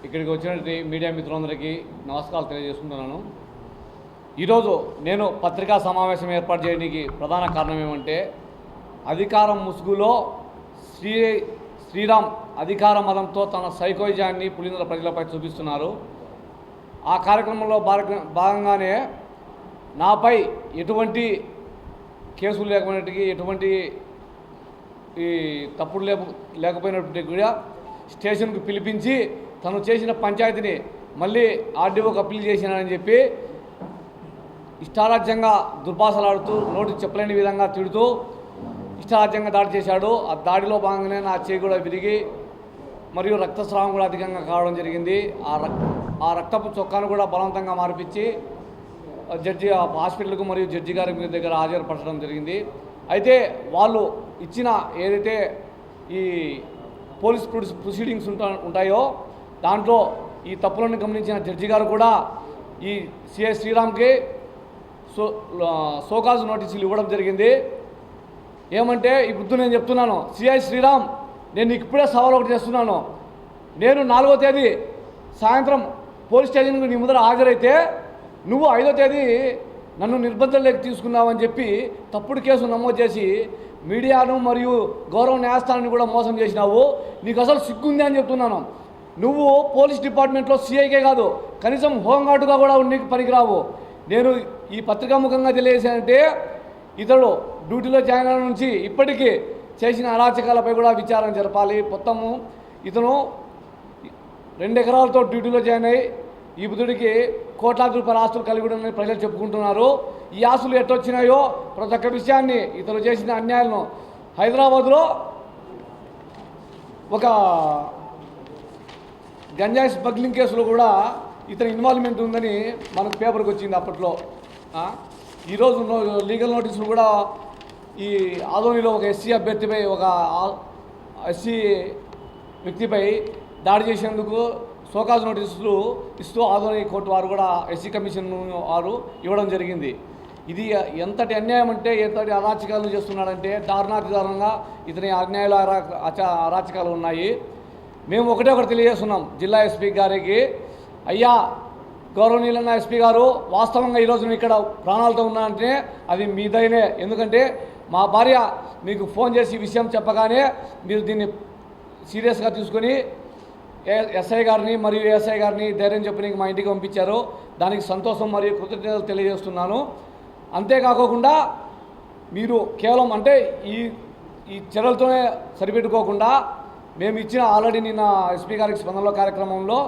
ఇక్కడికి వచ్చినటువంటి మీడియా మిత్రులందరికీ నమస్కారాలు తెలియజేసుకుంటున్నాను. ఈరోజు నేను పత్రికా సమావేశం ఏర్పాటు చేయడానికి ప్రధాన కారణం ఏమంటే, అధికారం ముసుగులో శ్రీరామ్ అధికార మదంతో తన సైకోయిజాన్ని పులిందల ప్రజలపై చూపిస్తున్నారు. ఆ కార్యక్రమంలో భాగంగానే నాపై ఎటువంటి కేసులు లేకపోయినట్టుగా, ఎటువంటి ఈ తప్పుడు లేకపోయినప్పటికీ కూడా స్టేషన్కు పిలిపించి తను చేసిన పంచాయతీని మళ్ళీ ఆర్డీఓకి అప్పీల్ చేసినానని చెప్పి ఇష్టారాజ్యంగా దుర్భాషలాడుతూ నోటికి చెప్పలేని విధంగా తిడుతూ ఇష్టారాజ్యంగా దాడి చేశాడు. ఆ దాడిలో భాగంగానే నా చేయి కూడా విరిగి మరియు రక్తస్రావం కూడా అధికంగా కావడం జరిగింది. ఆ రక్తపు చొక్కాను కూడా బలవంతంగా మార్పించి జడ్జి హాస్పిటల్కు మరియు జడ్జి గారి దగ్గర హాజరుపరచడం జరిగింది. అయితే వాళ్ళు ఇచ్చిన ఏదైతే ఈ పోలీస్ ప్రొసీడింగ్స్ ఉంటాయో దాంట్లో ఈ తప్పులను గమనించిన జడ్జి గారు కూడా ఈ సిఐ శ్రీరామ్కి సోకాజ్ నోటీసులు ఇవ్వడం జరిగింది. ఏమంటే ఇప్పుడు నేను చెప్తున్నాను, సిఐ శ్రీరామ్, నేను నీకు ఇప్పుడే సవాల్ ఒకటి చేస్తున్నాను. నేను 4వ తేదీ సాయంత్రం పోలీస్ స్టేషన్కి నీ ముందర హాజరైతే నువ్వు 5వ తేదీ నన్ను నిర్బంధంలోకి తీసుకున్నావని చెప్పి తప్పుడు కేసు నమోదు చేసి మీడియాను మరియు గౌరవ న్యాయస్థానాన్ని కూడా మోసం చేసినావు. నీకు అసలు సిగ్గుంది అని చెప్తున్నాను. నువ్వు పోలీస్ డిపార్ట్మెంట్లో సిఐకే కాదు, కనీసం హోంగార్డుగా కూడా నీకు పనికిరావు. నేను ఈ పత్రికాముఖంగా తెలియజేశానంటే, ఇతడు డ్యూటీలో జాయిన్ అయిన నుంచి ఇప్పటికీ చేసిన అరాచకాలపై కూడా విచారణ జరపాలి. మొత్తము ఇతను 2 ఎకరాలతో డ్యూటీలో జాయిన్ అయ్యి ఈ బుద్ధుడికి కోట్లాది రూపాయల ఆస్తులు కలిగి ఉండని ప్రజలు చెప్పుకుంటున్నారు. ఈ ఆస్తులు ఎట్టొచ్చినాయో ప్రతి ఒక్క విషయాన్ని, ఇతను చేసిన అన్యాయాలను, హైదరాబాద్లో ఒక గంజాయి స్మగ్లింగ్ కేసులో కూడా ఇతని ఇన్వాల్వ్మెంట్ ఉందని మనకు పేపర్కి వచ్చింది అప్పట్లో. ఈరోజు లీగల్ నోటీసులు కూడా ఈ ఆదోనిలో ఒక ఎస్సీ అభ్యర్థిపై, ఒక ఎస్సీ వ్యక్తిపై దాడి చేసేందుకు సోకాజ్ నోటీసులు ఇస్తూ ఆదోని కోర్టు వారు కూడా ఎస్సీ కమిషన్ వారు ఇవ్వడం జరిగింది. ఇది ఎంతటి అన్యాయం అంటే, ఎంతటి అరాచకాలు చేస్తున్నాడంటే, దారుణాతిదారుణంగా ఇతని అన్యాయాలు అరాచకాలు ఉన్నాయి. మేము ఒకటి తెలియజేస్తున్నాం జిల్లా ఎస్పీ గారికి, అయ్యా గౌరవనీయులైన ఎస్పీ గారు, వాస్తవంగా ఈరోజు ఇక్కడ ప్రాణాలతో ఉన్నానంటే అది మీ దయనే. ఎందుకంటే మా భార్య మీకు ఫోన్ చేసి విషయం చెప్పగానే మీరు దీన్ని సీరియస్గా తీసుకొని ఎస్ఐ గారిని మరియు ఏఎస్ఐ గారిని ధైర్యం చెప్పడానికి మా ఇంటికి పంపించారు. దానికి సంతోషం మరియు కృతజ్ఞతలు తెలియజేస్తున్నాను. అంతేకాకుండా మీరు కేవలం అంటే ఈ చర్యలతోనే సరిపెట్టుకోకుండా, మేము ఇచ్చిన ఆల్రెడీ నిన్న ఎస్పీ గారికి స్పందనలో కార్యక్రమంలో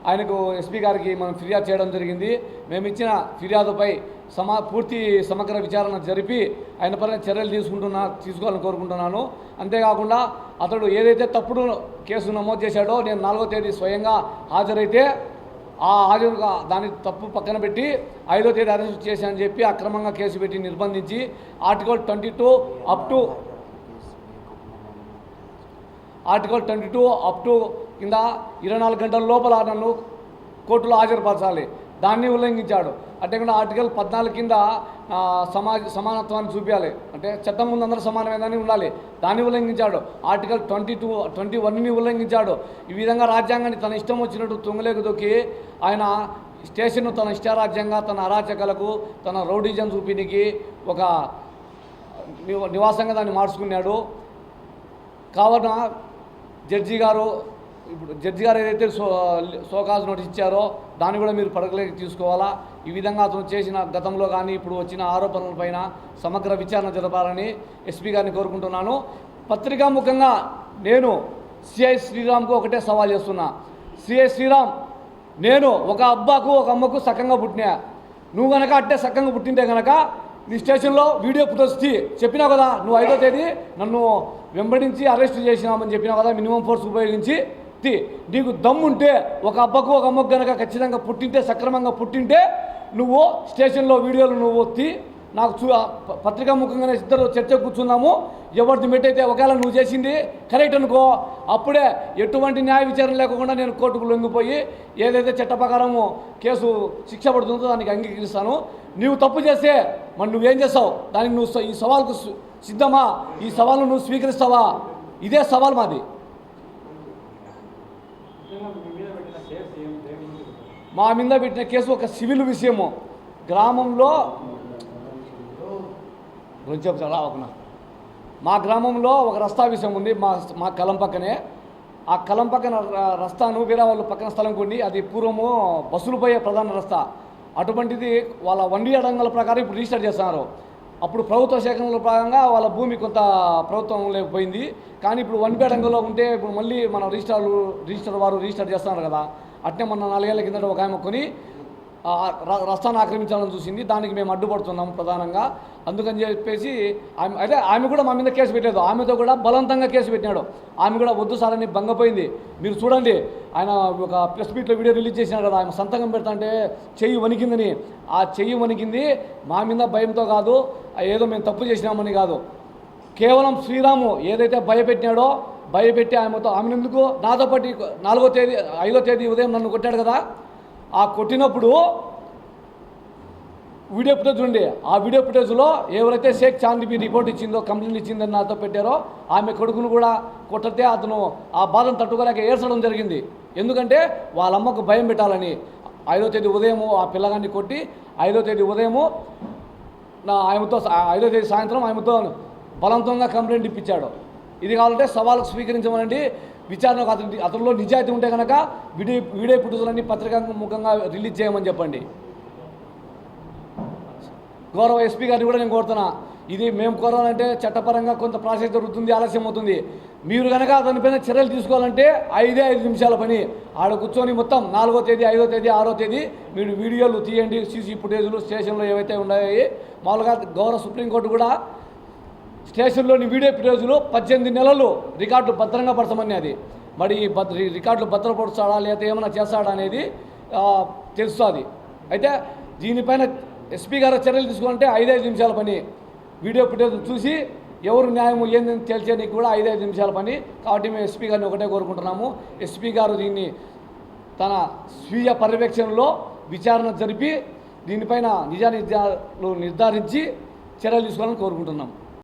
ఆయనకు ఎస్పీ గారికి మనం ఫిర్యాదు చేయడం జరిగింది. మేము ఇచ్చిన ఫిర్యాదుపై పూర్తి సమగ్ర విచారణ జరిపి ఆయన పైన చర్యలు తీసుకోవాలని కోరుకుంటున్నాను. అంతేకాకుండా అతడు ఏదైతే తప్పుడు కేసు నమోదు చేశాడో, నేను 4వ తేదీ స్వయంగా హాజరైతే ఆ హాజరుగా దాన్ని తప్పు పక్కన పెట్టి 5వ తేదీ అరెస్ట్ చేశానని చెప్పి అక్రమంగా కేసు పెట్టి నిర్బంధించి ఆర్టికల్ 22 అప్ టు కింద 24 గంటల లోపల నన్ను కోర్టులో హాజరుపరచాలి, దాన్ని ఉల్లంఘించాడు. అంతేకాకుండా ఆర్టికల్ 14 కింద సమానత్వాన్ని చూపించాలి, అంటే చట్టం ముందు అందరూ సమానమైనదని ఉండాలి, దాన్ని ఉల్లంఘించాడు. ఆర్టికల్ 21ని ఉల్లంఘించాడు. ఈ విధంగా రాజ్యాంగాన్ని తన ఇష్టం వచ్చినట్టు తుంగలేకు దొక్కి ఆయన స్టేషన్ను తన ఇష్టారాజ్యంగా, తన అరాచకాలకు, తన రౌడీజం చూపినికి ఒక నివాసంగా దాన్ని మార్చుకున్నాడు. కావున జడ్జి గారు ఏదైతే సోకాజ్ నోటీస్ ఇచ్చారో దాన్ని కూడా మీరు పరిగణలోకి తీసుకోవాలా. ఈ విధంగా అతను చేసిన గతంలో కానీ ఇప్పుడు వచ్చిన ఆరోపణలపైన సమగ్ర విచారణ జరపాలని ఎస్పీ గారిని కోరుకుంటున్నాను. పత్రికాముఖంగా నేను సిఐ శ్రీరామ్కు ఒకటే సవాల్ చేస్తున్నా. సిఐ శ్రీరామ్, నేను ఒక అబ్బాకు ఒక అమ్మకు సక్కంగా పుట్టినా. నువ్వు కనుక అట్టే సక్కంగా పుట్టింటే కనుక నీ స్టేషన్లో వీడియో ఫుటేజ్ చెప్పినావు కదా, నువ్వు 5వ తేదీ నన్ను వెంబడించి అరెస్ట్ చేసినామని చెప్పినావు కదా, మినిమం ఫోర్స్ ఉపయోగించి నీకు దమ్ముంటే ఒక అబ్బకు ఒక అమ్మకు కనుక ఖచ్చితంగా పుట్టింటే, సక్రమంగా పుట్టింటే నువ్వు స్టేషన్లో వీడియోలు నువ్వు నాకు పత్రికా ముఖంగానే ఇద్దరు చర్చ కూర్చున్నాము. ఎవరిది మెట్టయితే ఒకవేళ నువ్వు చేసింది కరెక్ట్ అనుకో, అప్పుడే ఎటువంటి న్యాయ విచారణ లేకుండా నేను కోర్టుకు లొంగిపోయి ఏదైతే చట్ట ప్రకారము కేసు శిక్ష పడుతుందో దానికి అంగీకరిస్తాను. నువ్వు తప్పు చేస్తే మరి నువ్వేం చేస్తావు, దానికి నువ్వు ఈ సవాల్కు సిద్ధమా, ఈ సవాల్ను నువ్వు స్వీకరిస్తావా? ఇదే సవాల్ మాది. మీ మీద పెట్టిన కేసు మా మీద పెట్టిన కేసు ఒక సివిల్ విషయము. గ్రామంలో రావకున్నా మా గ్రామంలో ఒక రస్తా విషయం ఉంది. మా కలం పక్కనే. ఆ కలం పక్కన రస్తాను వేరే వాళ్ళు పక్కన స్థలం కొన్ని, అది పూర్వము బస్సులు పోయే ప్రధాన రస్తా. అటువంటిది వాళ్ళ 1D అడంగల ప్రకారం ఇప్పుడు రిజిస్టర్ చేస్తున్నారు. అప్పుడు ప్రభుత్వ సేకరణల భాగంగా వాళ్ళ భూమి కొంత ప్రభుత్వం లేకపోయింది. కానీ ఇప్పుడు 1B అడంగంలో ఉంటే ఇప్పుడు మళ్ళీ మన రిజిస్టర్ వారు రిజిస్టర్ చేస్తున్నారు కదా. అట్నే మొన్న 4 ఏళ్ల కిందట ఒక ఆమె కొని రస్తాను ఆక్రమించాలని చూసింది. దానికి మేము అడ్డుపడుతున్నాము ప్రధానంగా. అందుకని చెప్పేసి ఆమె కూడా మా మీద కేసు పెట్టలేదు. ఆమెతో కూడా బలవంతంగా కేసు పెట్టినాడు. ఆమె కూడా వద్దు సార్ అని భంగపోయింది. మీరు చూడండి, ఆయన ఒక ప్రెస్ మీట్లో వీడియో రిలీజ్ చేసినారు కదా, ఆమె సంతకం పెడతాంటే చెయ్యి వణికిందని. ఆ చెయ్యి వణికింది మా మీద భయంతో కాదు, ఏదో మేము తప్పు చేసినామని కాదు. కేవలం శ్రీరాము ఏదైతే భయపెట్టినాడో భయపెట్టి ఆమెను ఎందుకు నాతో పాటు 5వ తేదీ ఉదయం నన్ను కొట్టాడు కదా. ఆ కొట్టినప్పుడు వీడియో ఫుటేజ్ ఉండి, ఆ వీడియో ఫుటేజ్లో ఎవరైతే షేక్ చాందీ రిపోర్ట్ ఇచ్చిందో, కంప్లైంట్ ఇచ్చిందని నాతో పెట్టారో ఆమె కొడుకును కూడా కొట్టితే అతను ఆ బాధను తట్టుకోలేక ఏడ్చడం జరిగింది. ఎందుకంటే వాళ్ళ అమ్మకు భయం పెట్టాలని 5వ తేదీ ఉదయము ఆ పిల్లగాన్ని కొట్టి 5వ తేదీ ఉదయము ఆమెతో 5వ తేదీ సాయంత్రం ఆమెతో బలవంతంగా కంప్లైంట్ ఇప్పించాడు. ఇది కావాలంటే సవాళ్ళకు స్వీకరించమనండి. విచారణకు అతనిలో నిజాయితీ ఉంటే కనుక వీడియో ఫుటేజ్లన్నీ పత్రికాముఖంగా రిలీజ్ చేయమని చెప్పండి. గౌరవ ఎస్పీ గారిని కూడా నేను కోరుతున్నా, ఇది మేము కోరాలంటే చట్టపరంగా కొంత ప్రాసెస్ జరుగుతుంది, ఆలస్యం అవుతుంది. మీరు కనుక దానిపైన చర్యలు తీసుకోవాలంటే 5 నిమిషాల పని. ఆడ కూర్చొని మొత్తం 4వ తేదీ 5వ తేదీ 6వ తేదీ మీరు వీడియోలు తీయండి. సీసీ ఫుటేజ్లు స్టేషన్లో ఏవైతే ఉన్నాయో, మామూలుగా గౌరవ సుప్రీంకోర్టు కూడా స్టేషన్లోని వీడియో ఫుటేజ్లు 18 నెలలు రికార్డులు భద్రంగా పరచమని. అది మరి ఈ రికార్డులు భద్రపరుస్తాడా లేకపోతే ఏమైనా చేస్తాడా అనేది తెలుస్తుంది. అయితే దీనిపైన ఎస్పీ గారు చర్యలు తీసుకోవాలంటే 5 నిమిషాల పని. వీడియో ఫుటేజ్ చూసి ఎవరు న్యాయం ఏందని తేల్చేయడానికి కూడా 5 నిమిషాల పని. కాబట్టి మేము ఎస్పీ గారిని ఒకటే కోరుకుంటున్నాము, ఎస్పీ గారు దీన్ని తన స్వీయ పర్యవేక్షణలో విచారణ జరిపి దీనిపైన నిజానిజాలు నిర్ధారించి చర్యలు తీసుకోవాలని కోరుకుంటున్నాము.